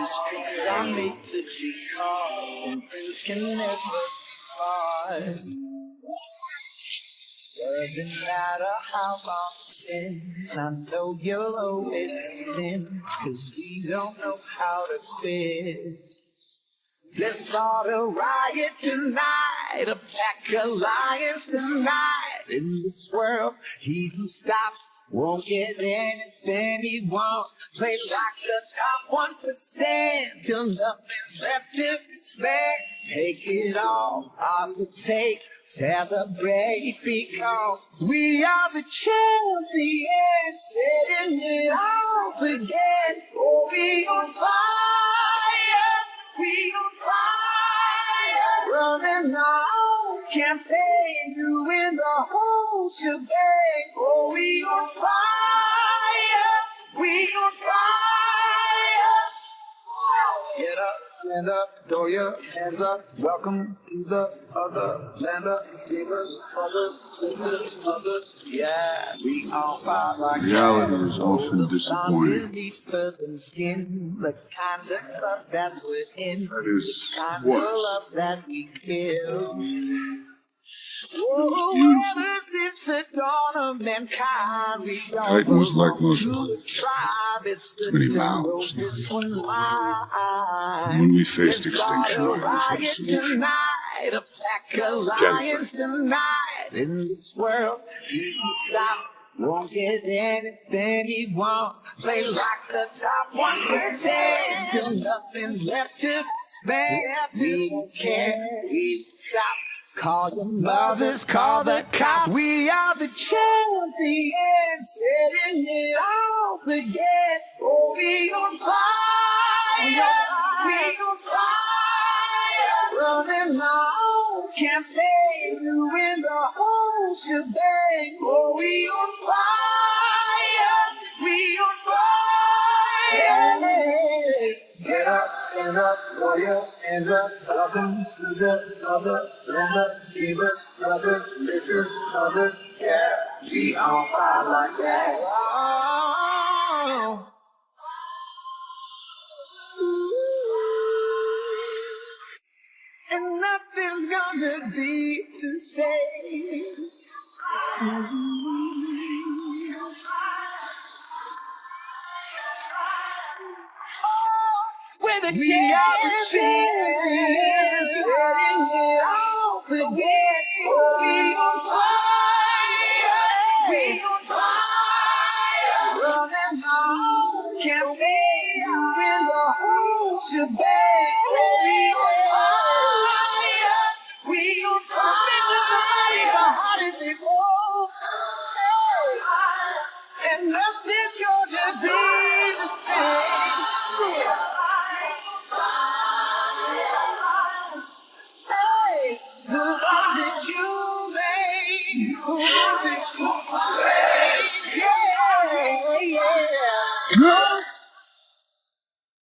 Strings are made to be caught, and friends can never be bought. Doesn't matter how long it's been, I know you'll always win, 'cause we don't know how to quit. Let's start a riot tonight, a pack alliance tonight. In this world, he who stops won't get anything he wants. Play like the top 1% till nothing's left to spare. Take it all, ours to take, celebrate because we are the champions, setting it off again. Oh, we on fire, we on fire, running our campaign, doing the whole shebang. Oh, we on fire, we on fire. Get up, stand up, throw your hands up. Welcome to the other land of dreamers, brothers, sisters, mothers. Yeah, we all fight like reality is often disappointing. Is deeper than skin, the kind of love that we're in, That is the kind what? of love that we give. Beautiful. Ever since the dawn of mankind, we Titan was like most belong to the tribe. It's good many to know mouths. this one's mine. When we faced Let's start extinction, a I was riot like solution. tonight, a pack alliance tonight. In this world, he who stops won't get anything he wants. Play like the top 1% till nothing's left to spare. We don't care, we don't stop. Call your mothers, call the cops. We are the champions, setting it off again. Oh, we on fire, we on fire, running our campaign, doing the whole shebang. Oh, we on fire, we on fire. Get up, stand up, throw your hands up. Welcome to the other land of dreamers, brothers, sisters, mothers. Yeah, we all fight like that. Oh. And nothing's gonna be the same. We're the champions.